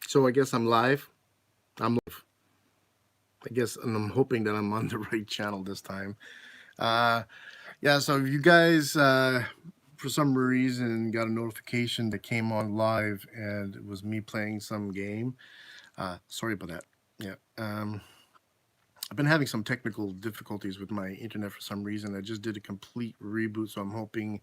So I guess I'm live. I'm live. I guess, and I'm hoping that I'm on the right channel this time. Uh, yeah. So if you guys, for some reason, got a notification that came on live, and it was me playing some game. Sorry about that. Yeah. I've been having some technical difficulties with my internet for some reason. I just did a complete reboot, so I'm hoping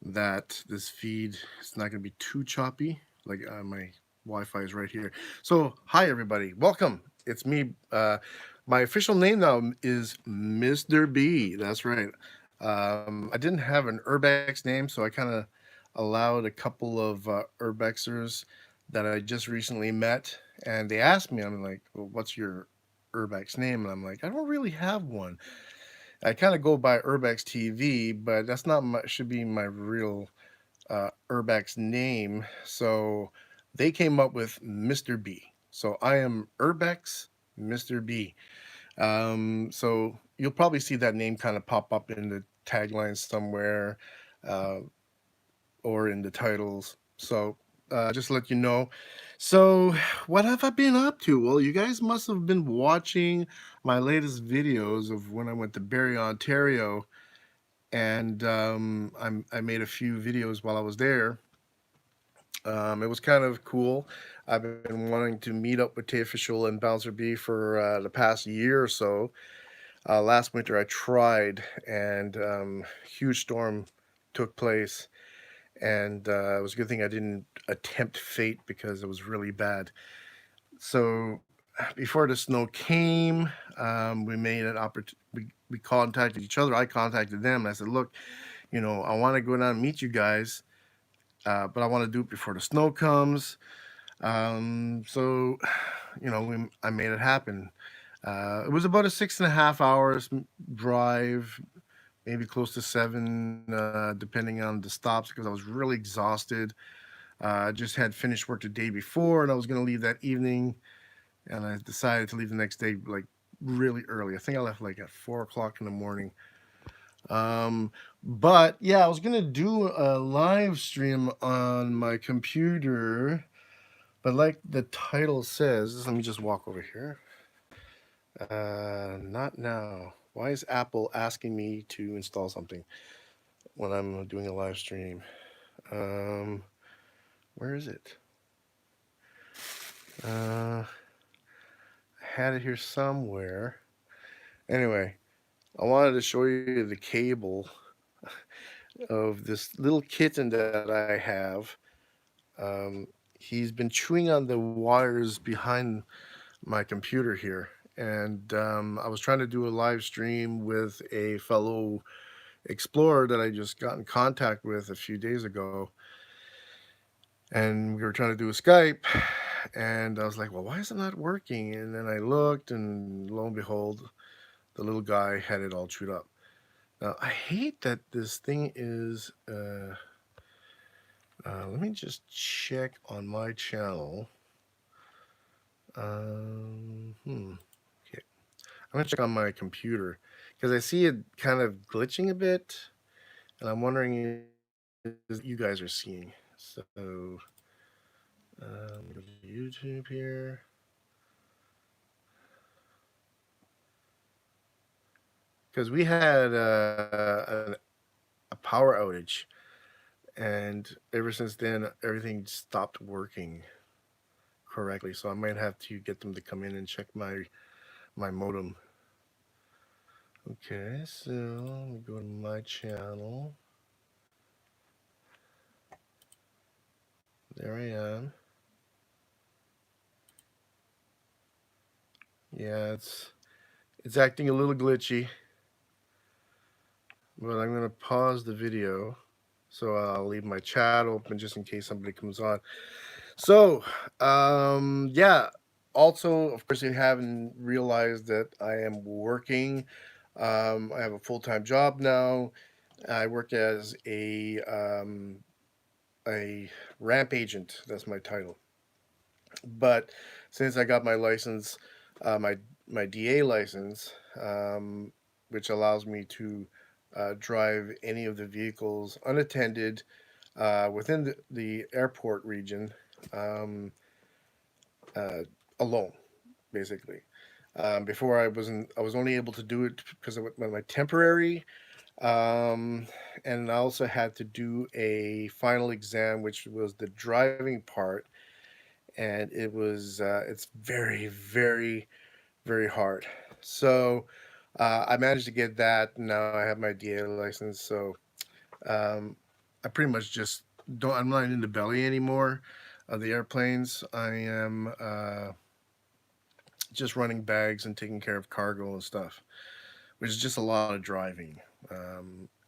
that this feed is not going to be too choppy. Like my Wi-Fi is right here. So hi everybody, welcome. It's me. My official name now is Mr. B. That's right. I didn't have an Urbex name, so I kind of allowed a couple of Urbexers that I just recently met, and they asked me. I'm like, well, "What's your Urbex name?" And I'm like, "I don't really have one. I kind of go by URB-X-TV, but that's not my should be my real Urbex name." So they came up with Mr. B. So I am Urbex Mr. B. So you'll probably see that name kind of pop up in the taglines somewhere, uh, or in the titles. So just to let you know. So what have I been up to? Well, you guys must have been watching my latest videos of when I went to Barrie, Ontario, and I made a few videos while I was there. It was kind of cool. I've been wanting to meet up with Tay Official and Bouncer B for the past year or so. Last winter I tried, and huge storm took place, and it was a good thing I didn't attempt fate because it was really bad. So before the snow came, we made an opportunity. We contacted each other. I contacted them, and I said, "Look, I want to go down and meet you guys, but I want to do it before the snow comes." So, I made it happen. It was about a 6.5 hours drive, maybe close to seven, depending on the stops, because I was really exhausted. I just had finished work the day before, and I was going to leave that evening, and I decided to leave the next day like really early. I think I left like at 4 o'clock in the morning. But yeah, I was gonna do a live stream on my computer, but like the title says, let me just walk over here. Not now. Why is Apple asking me to install something when I'm doing a live stream? Um, where is it? I had it here somewhere. Anyway, I wanted to show you the cable of this little kitten that I have. Um, he's been chewing on the wires behind my computer here. And I was trying to do a live stream with a fellow explorer that I just got in contact with a few days ago. And we were trying to do a Skype. And I was like, well, why is it not working? And then I looked, and lo and behold, the little guy had it all chewed up. Now, I hate that this thing is. Let me just check on my channel. Okay. I'm gonna check on my computer because I see it kind of glitching a bit, and I'm wondering is you guys are seeing. So go to YouTube here. Because we had a power outage, and ever since then everything stopped working correctly. So I might have to get them to come in and check my modem. Okay, so let me go to my channel. There I am. Yeah, it's acting a little glitchy, but I'm gonna pause the video, so I'll leave my chat open just in case somebody comes on. So, yeah. Also, of course, you haven't realized that I am working. I have a full-time job now. I work as a ramp agent. That's my title. But since I got my license, my DA license, which allows me to drive any of the vehicles unattended within the airport region. Um, uh, alone, basically. Before I was only able to do it because of my temporary, um, and I also had to do a final exam, which was the driving part, and it's very, very, very hard. So I managed to get that. Now I have my DA license, so um, I pretty much just don't. I'm not in the belly anymore of the airplanes. I am just running bags and taking care of cargo and stuff, which is just a lot of driving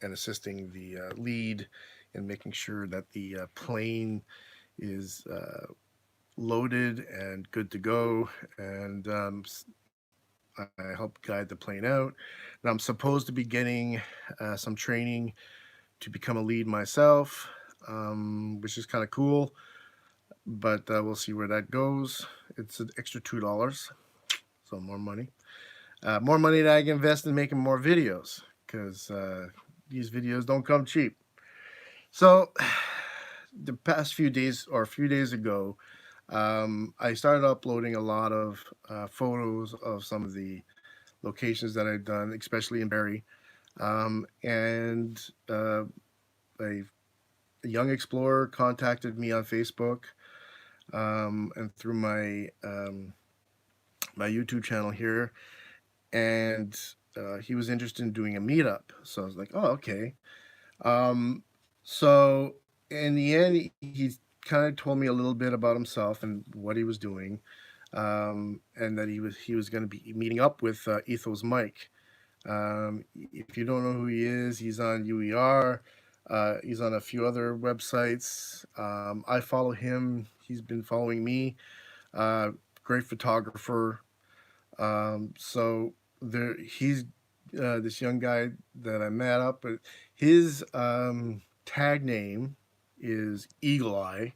and assisting the lead and making sure that the plane is loaded and good to go. And I help guide the plane out. Now I'm supposed to be getting some training to become a lead myself, which is kind of cool. But we'll see where that goes. It's an extra $2, so more money that I can invest in making more videos because these videos don't come cheap. So the past few days or a few days ago, I started uploading a lot of photos of some of the locations that I've done, especially in Barrie. And a young explorer contacted me on Facebook and through my YouTube channel here, and he was interested in doing a meetup. So I was like, oh, okay. Um, so in the end, he kind of told me a little bit about himself and what he was doing, and that he was going to be meeting up with Ethos Mike. If you don't know who he is, he's on UER. He's on a few other websites. I follow him. He's been following me. Uh, Great photographer. So he's this young guy that I met up, but his tag name is Eagle Eye.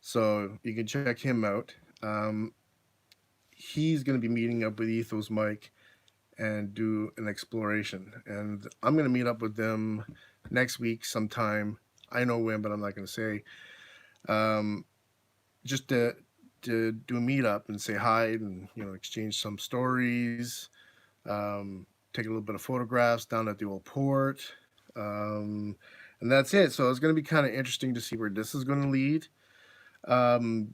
So you can check him out. He's going to be meeting up with Ethos Mike and do an exploration. And I'm going to meet up with them next week sometime. I know when, but I'm not going to say. Um, just to do a meetup and say hi and exchange some stories. Take a little bit of photographs down at the old port. Um, and that's it. So it's going to be kind of interesting to see where this is going to lead.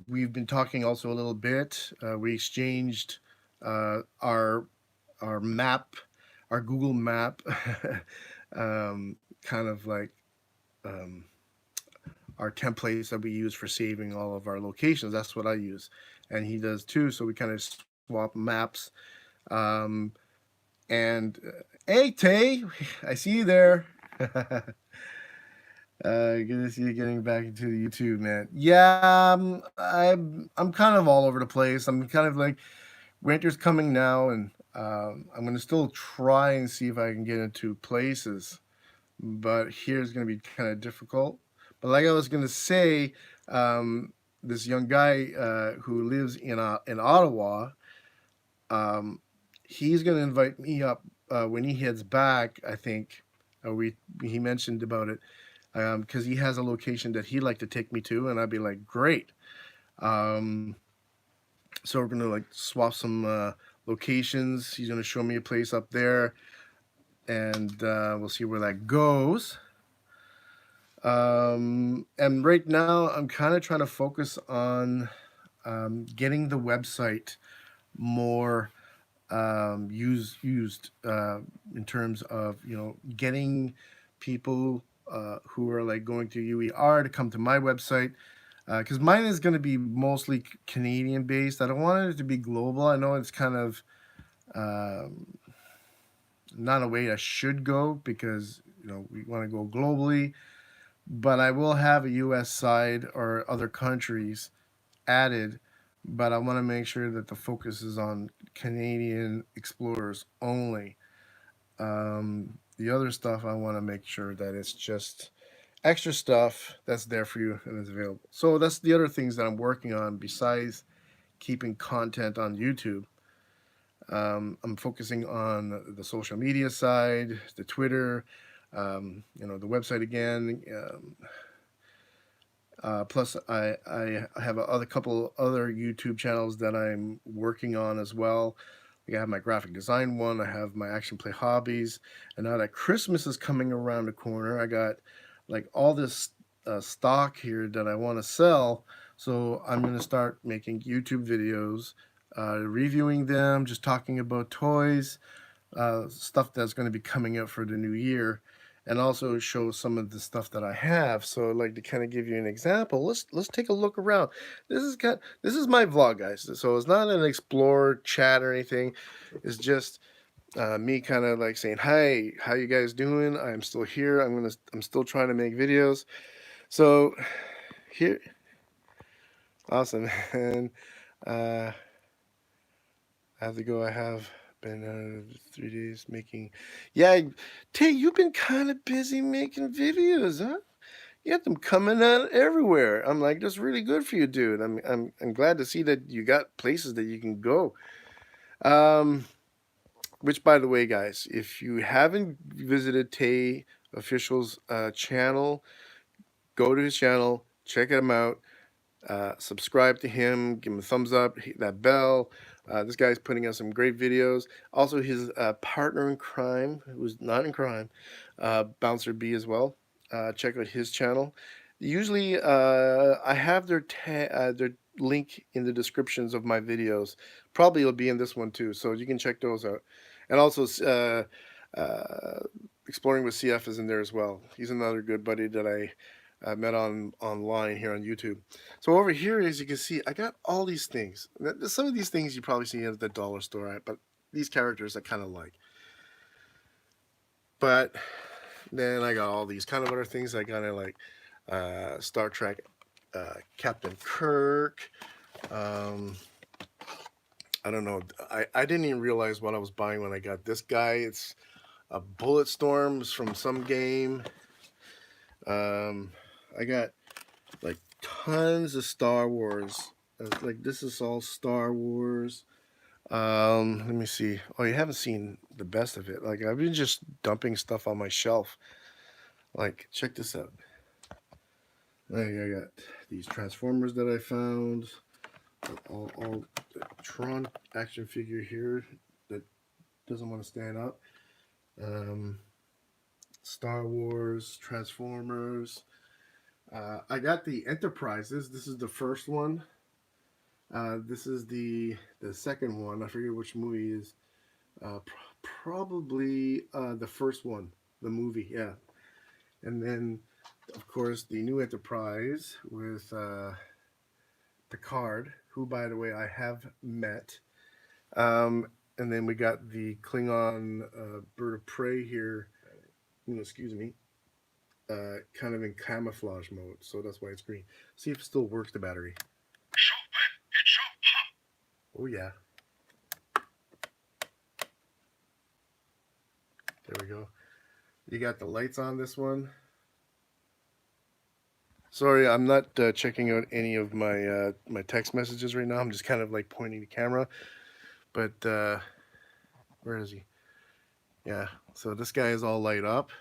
We've been talking also a little bit. We exchanged our map, our Google map, kind of like um, our templates that we use for saving all of our locations. That's what I use, and he does too. So we kind of swap maps. Um, and hey, Tay, I see you there. Good to see you getting back into the YouTube, man. Yeah, I'm kind of all over the place. I'm kind of like winter's coming now, and I'm gonna still try and see if I can get into places, but here's gonna be kind of difficult. But like I was gonna say, this young guy who lives in Ottawa, um, he's gonna invite me up when he heads back. I think we he mentioned about it because he has a location that he'd like to take me to, and I'd be like, great. Um, so we're gonna like swap some locations. He's gonna show me a place up there, and we'll see where that goes. And right now, I'm kind of trying to focus on getting the website more used in terms of getting people who are like going to UER to come to my website because mine is going to be mostly Canadian based. I don't want it to be global. I know it's kind of um, not a way I should go because we want to go globally, but I will have a US side or other countries added, but I want to make sure that the focus is on Canadian explorers only. The other stuff, I want to make sure that it's just extra stuff that's there for you and is available. So that's the other things that I'm working on besides keeping content on YouTube. I'm focusing on the social media side, the Twitter, the website again. Plus, I have a couple other YouTube channels that I'm working on as well. Like I have my graphic design one, I have my action play hobbies, and now that Christmas is coming around the corner, I got like all this stock here that I want to sell. So I'm going to start making YouTube videos, reviewing them, just talking about toys, stuff that's going to be coming out for the new year, and also show some of the stuff that I have. So I'd like to kind of give you an example. Let's take a look around. This is my vlog, guys. So it's not an explore chat or anything. It's just me kind of like saying, hi, how you guys doing? I'm still here. I'm still trying to make videos. So here, awesome. And I have to go. I have been 3 days making. Yeah, Tay, you've been kind of busy making videos, huh? You got them coming out everywhere. I'm like, that's really good for you, dude. I'm glad to see that you got places that you can go. Which, by the way, guys, if you haven't visited Tay Official's channel, go to his channel, check him out, subscribe to him, give him a thumbs up, hit that bell. This guy's putting out some great videos. Also, his partner in crime, who's not in crime, Bouncer B as well. Check out his channel. Usually, I have their link in the descriptions of my videos. Probably it'll be in this one too, so you can check those out. And also, Exploring with CF is in there as well. He's another good buddy that I met online here on YouTube. So over here, as you can see, I got all these things. Some of these things you probably see at the dollar store, right? But these characters I kind of like. But then I got all these kind of other things I kind of like. Star Trek, Captain Kirk. I don't know. I didn't even realize what I was buying when I got this guy. It's a Bulletstorm from some game. I got like tons of Star Wars. Like this is all Star Wars. Let me see. Oh, you haven't seen the best of it. Like I've been just dumping stuff on my shelf. Like check this out. I got these Transformers that I found. All Tron action figure here that doesn't want to stand up. Star Wars, Transformers. I got the Enterprises. This is the first one. This is the second one. I forget which movie is. Probably the first one, the movie. Yeah, and then of course the new Enterprise with Picard, who by the way I have met. And then we got the Klingon bird of prey here. Excuse me. Kind of in camouflage mode, so that's why it's green. See if it still works, the battery. Oh yeah. There we go. You got the lights on this one. Sorry, I'm not checking out any of my my text messages right now. I'm just kind of like pointing the camera. But where is he? Yeah, so this guy is all light up.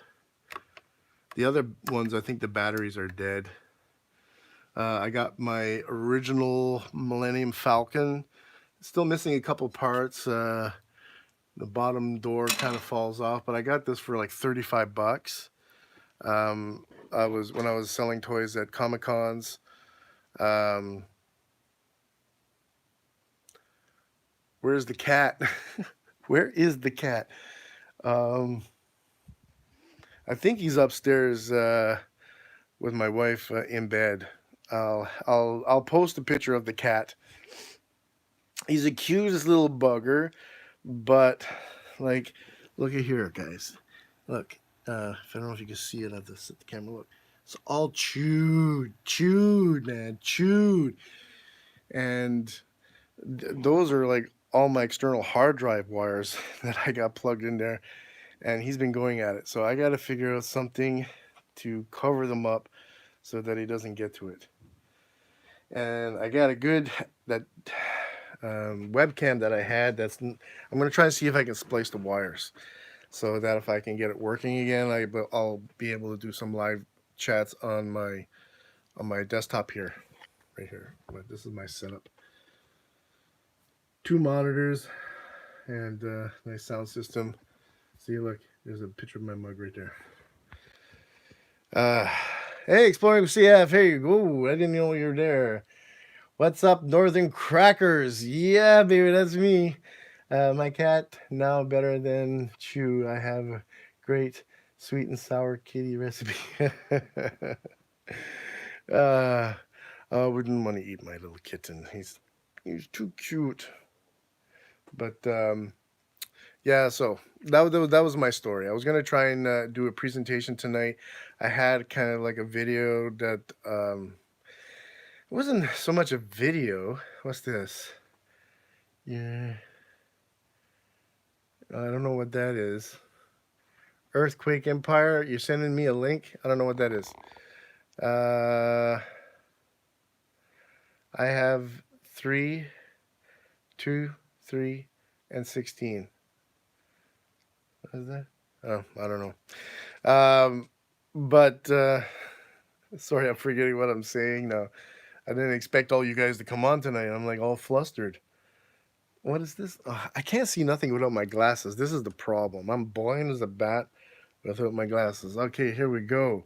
The other ones, I think the batteries are dead. I got my original Millennium Falcon. Still missing a couple parts. The bottom door kind of falls off, but I got this for like 35 bucks. When I was selling toys at Comic Cons. Where's the cat? Where is the cat? I think he's upstairs with my wife in bed. I'll post a picture of the cat. He's the cutest little bugger, but like, look at here, guys. Look, I don't know if you can see it at the camera. Look, it's all chewed, man, chewed, and those are like all my external hard drive wires that I got plugged in there. And he's been going at it. So I got to figure out something to cover them up so that he doesn't get to it. And I got a good webcam that I had. I'm going to try and see if I can splice the wires so that if I can get it working again, I'll be able to do some live chats on my on my desktop here, right here. This is my setup. 2 monitors and nice sound system. See, look, there's a picture of my mug right there. Hey, Exploring CF. Hey, I didn't know you were there. What's up, Northern Crackers? Yeah, baby, that's me. My cat, now better than Chew. I have a great sweet and sour kitty recipe. I wouldn't want to eat my little kitten. He's too cute. But yeah, so that was my story. I was gonna try and do a presentation tonight. I had kind of like a video that it wasn't so much a video. What's this? Yeah, I don't know what that is. Earthquake Empire. You're sending me a link. I don't know what that is. I have 3, 2, 3, and 16. What is that? Oh, I don't know. But sorry, I'm forgetting what I'm saying now. I didn't expect all you guys to come on tonight. I'm like all flustered. What is this? I can't see nothing without my glasses. This is the problem. I'm blind as a bat without my glasses. Okay, here we go.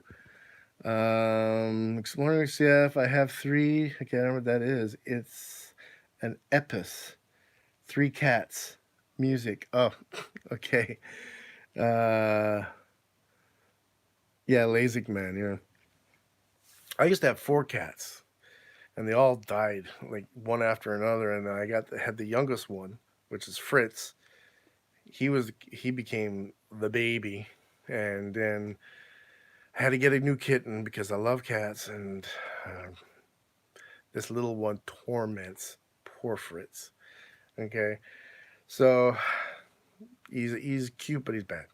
Exploring CF. I have 3. I can't remember what that is. It's an epis. 3 cats. Music. Oh, okay. Yeah, LASIK man. Yeah. I used to have 4 cats, and they all died like one after another. And I had the youngest one, which is Fritz. He became the baby, and then I had to get a new kitten because I love cats, and this little one torments poor Fritz. Okay, so he's cute, but he's bad.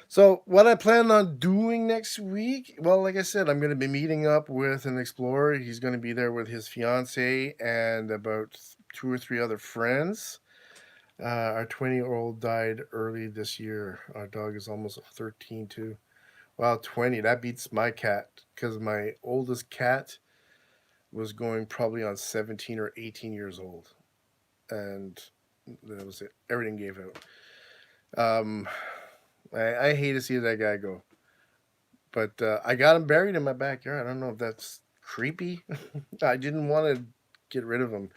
So what I plan on doing next week, well, like I said, I'm going to be meeting up with an explorer. He's going to be there with his fiance and about 2 or 3 other friends. Our 20-year-old died early this year. Our dog is almost 13 too. Wow, 20. That beats my cat because my oldest cat was going probably on 17 or 18 years old. And that was it. Everything gave out. I hate to see that guy go. But I got him buried in my backyard. I don't know if that's creepy. I didn't want to get rid of him.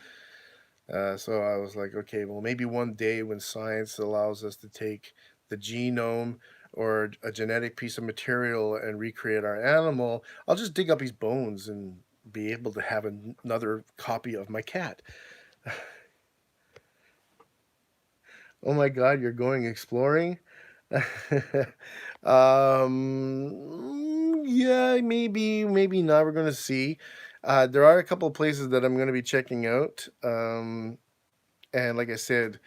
So I was like, okay, well, maybe one day when science allows us to take the genome or a genetic piece of material and recreate our animal, I'll just dig up his bones and be able to have another copy of my cat. Oh my God, you're going exploring? Yeah, maybe not. We're gonna see. There are a couple of places that I'm gonna be checking out. And like I said,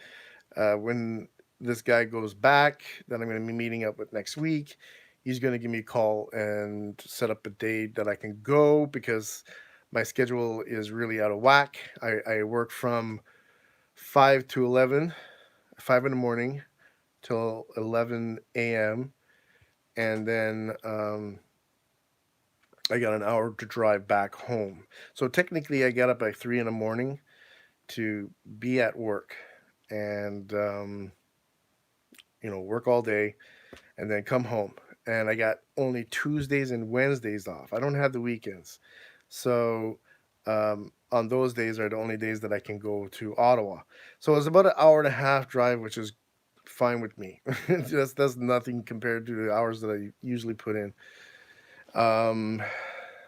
when this guy goes back, that I'm gonna be meeting up with next week, he's gonna give me a call and set up a date that I can go because my schedule is really out of whack. I work from 5 to 11, 5 in the morning till 11 a.m. And then I got an hour to drive back home. So technically, I got up by 3 in the morning to be at work and, work all day and then come home. And I got only Tuesdays and Wednesdays off. I don't have the weekends. So on those days are the only days that I can go to Ottawa. So it's about an hour and a half drive, which is fine with me. That's nothing compared to the hours that I usually put in.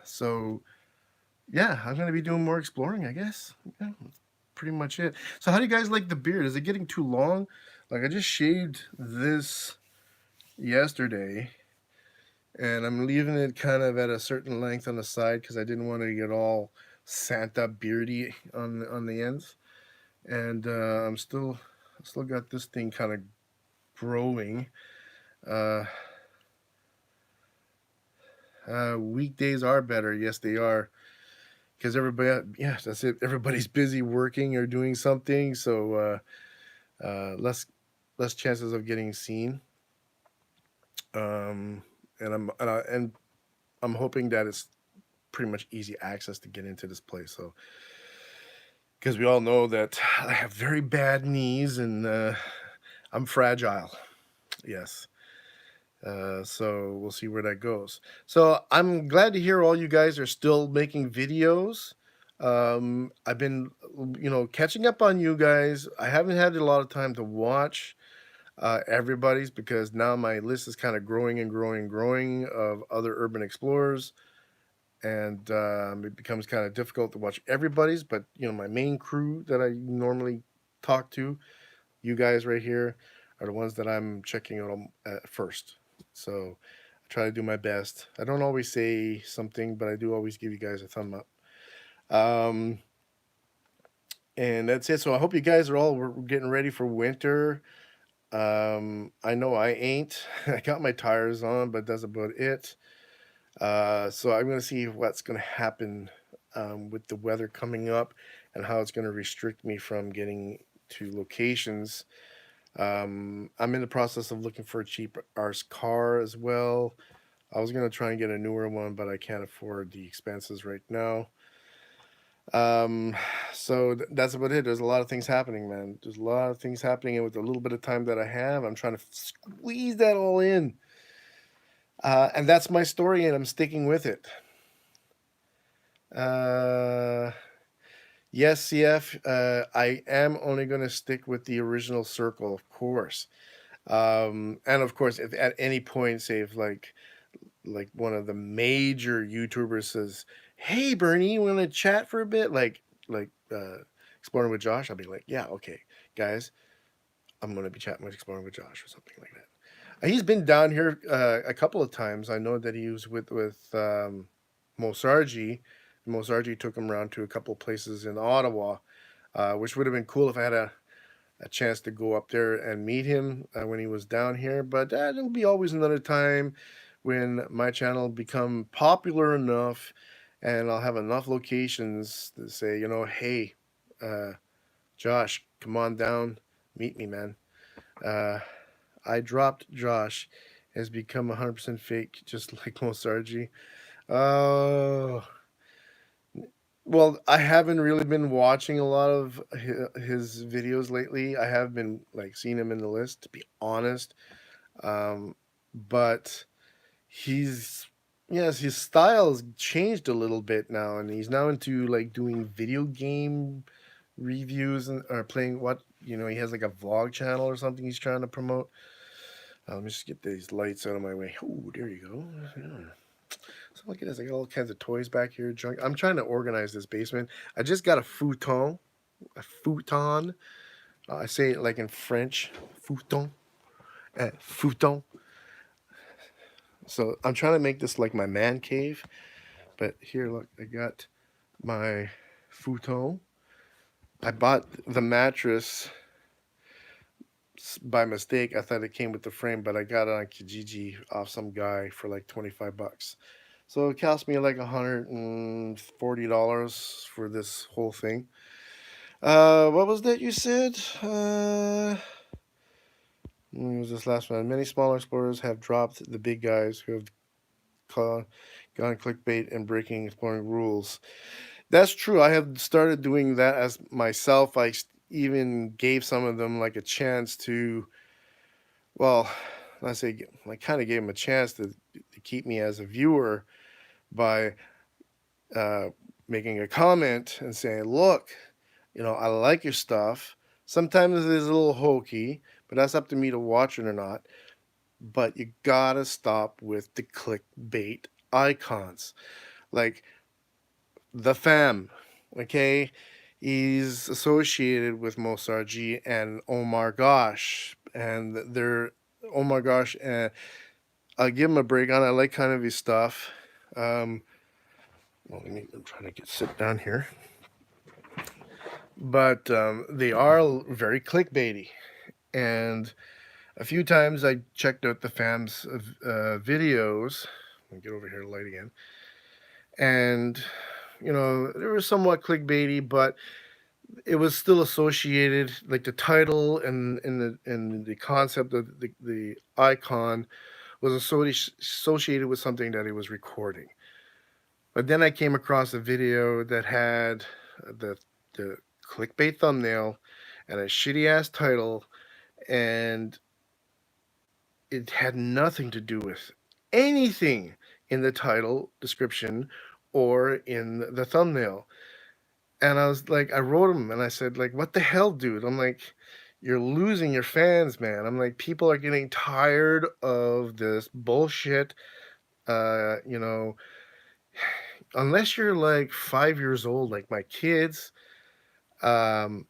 So yeah, I'm gonna be doing more exploring, I guess. Yeah, that's pretty much it. So how do you guys like the beard? Is it getting too long? Like I just shaved this yesterday, and I'm leaving it kind of at a certain length on the side because I didn't want to get all Santa beardy on the ends. And I'm still got this thing kind of growing. Weekdays are better. Yes, they are. Because everybody, yeah, that's it. Everybody's busy working or doing something, so less chances of getting seen. And I'm hoping that it's pretty much easy access to get into this place. So, because we all know that I have very bad knees and I'm fragile. Yes. So we'll see where that goes. So I'm glad to hear all you guys are still making videos. I've been, catching up on you guys. I haven't had a lot of time to watch everybody's, because now my list is kind of growing and growing and growing of other urban explorers, and it becomes kind of difficult to watch everybody's. But my main crew that I normally talk to, you guys right here, are the ones that I'm checking out first. So I try to do my best. I don't always say something, but I do always give you guys a thumb up. And that's it. So I hope you guys are all getting ready for winter. I know I ain't. I got my tires on, but that's about it. So I'm going to see what's going to happen with the weather coming up, and how it's going to restrict me from getting to locations. I'm in the process of looking for a cheap RS car as well. I was going to try and get a newer one, but I can't afford the expenses right now. So that's about it. There's a lot of things happening, man. There's a lot of things happening, and with a little bit of time that I have, I'm trying to squeeze that all in. And that's my story, and I'm sticking with it. Yes, CF, I am only going to stick with the original circle, of course. And of course, if at any point, say if like one of the major YouTubers says, "Hey, Bernie, you want to chat for a bit?" Like Exploring with Josh, I'll be like, "Yeah, okay, guys, I'm going to be chatting with Exploring with Josh," or something like that. He's been down here a couple of times. I know that he was with Mosarji. Mosarji took him around to a couple of places in Ottawa, which would have been cool if I had a chance to go up there and meet him when he was down here. But there'll be always another time when my channel become popular enough, and I'll have enough locations to say, hey, Josh, come on down, meet me, man. I dropped Josh, has become 100% fake, just like Mosarji. Oh. Well, I haven't really been watching a lot of his videos lately. I have been seeing him in the list, to be honest. But his style's changed a little bit now, and he's now into doing video game reviews or playing he has a vlog channel or something he's trying to promote. Let me just get these lights out of my way. Oh, there you go. Yeah. So look at this. I got all kinds of toys back here. Junk. I'm trying to organize this basement. I just got a futon. A futon. I say it like in French. Futon. Futon. So I'm trying to make this like my man cave. But here, look. I got my futon. I bought the mattress by mistake. I thought it came with the frame, but I got it on Kijiji off some guy for like $25. So it cost me like $140 for this whole thing. What was that you said? What was this last one? Many smaller explorers have dropped the big guys who have gone clickbait and breaking exploring rules. That's true. I have started doing that as myself. I even gave some of them a chance to, well, let's say, I kind of gave them a chance to keep me as a viewer by making a comment and saying, look, I like your stuff. Sometimes it is a little hokey, but that's up to me to watch it or not. But you gotta stop with the clickbait icons. Like the fam, okay? He's associated with Mosarji and Omar Gosh, and they're Omar Gosh, and I'll give him a break on it. I like kind of his stuff. I'm trying to sit down here. But they are very clickbaity. And a few times I checked out the fans' videos. Let me get over here to light again. And, they were somewhat clickbaity, but it was still associated, like the title and the concept of the icon was associated with something that he was recording. But then I came across a video that had the clickbait thumbnail and a shitty ass title, and it had nothing to do with anything in the title description or in the thumbnail. And I was like, I wrote him and I said, like, what the hell, dude? I'm like, you're losing your fans, man. I'm like, people are getting tired of this bullshit. You know, unless you're like 5 years old, like my kids, um,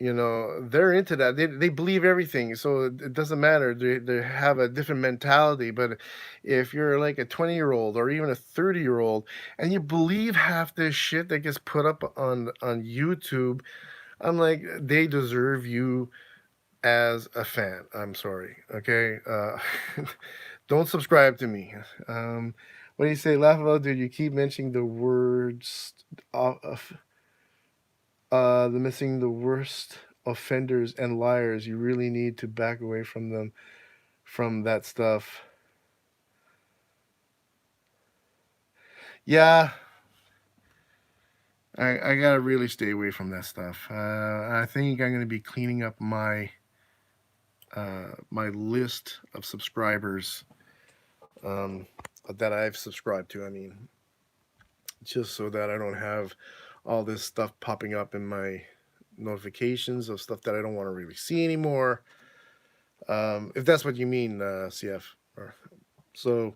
you know, they're into that. They believe everything, so it doesn't matter. They have a different mentality. But if you're like a 20-year-old or even a 30-year-old and you believe half this shit that gets put up on YouTube, I'm like, they deserve you as a fan. I'm sorry. Okay. Don't subscribe to me. What do you say? Laugh about, dude. You keep mentioning the words of the missing the worst offenders and liars. You really need to back away from them, from that stuff. Yeah, I gotta really stay away from that stuff. I think I'm gonna be cleaning up my my list of subscribers that I've subscribed to. I mean, just so that I don't have all this stuff popping up in my notifications of stuff that I don't want to really see anymore. If that's what you mean, CF. So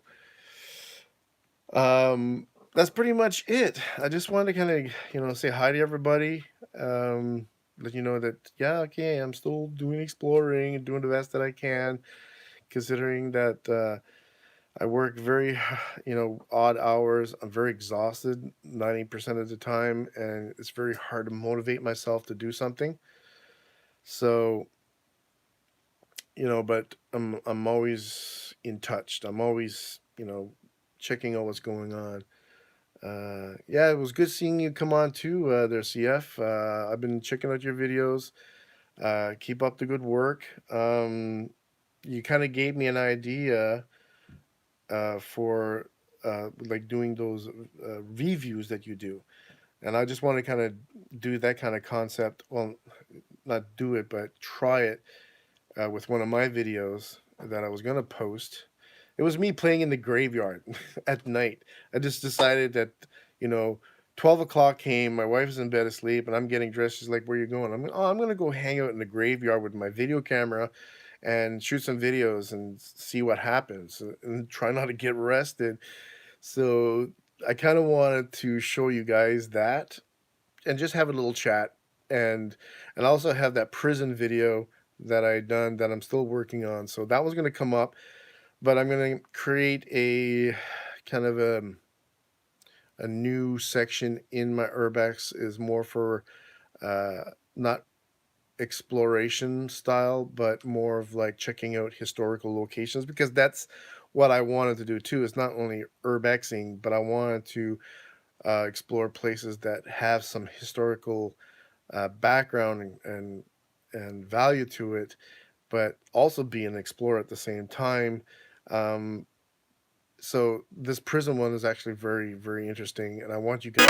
that's pretty much it. I just wanted to kind of, say hi to everybody. Let you know that, yeah, okay, I'm still doing exploring and doing the best that I can, considering that I work very, odd hours. I'm very exhausted 90% of the time, and it's very hard to motivate myself to do something. So, but I'm always in touch. I'm always, checking out what's going on. Yeah, it was good seeing you come on too, there, CF. I've been checking out your videos. Keep up the good work. You kind of gave me an idea for like doing those reviews that you do, and I just want to kind of do that kind of concept. Well, not do it, but try it with one of my videos that I was gonna post. It was me playing in the graveyard at night. I just decided that, you know, 12 o'clock came, my wife is in bed asleep, and I'm getting dressed. She's like, where are you going? I'm going to go hang out in the graveyard with my video camera and shoot some videos and see what happens and try not to get arrested. So I kind of wanted to show you guys that and just have a little chat. And also have that prison video that I done that I'm still working on. So that was going to come up, but I'm going to create a kind of a new section in my URB-X is more for not exploration style, but more of like checking out historical locations, because that's what I wanted to do too. It's not only URB-Xing, but I wanted to explore places that have some historical background and value to it, but also be an explorer at the same time. So this prison one is actually very, very interesting, and I want you guys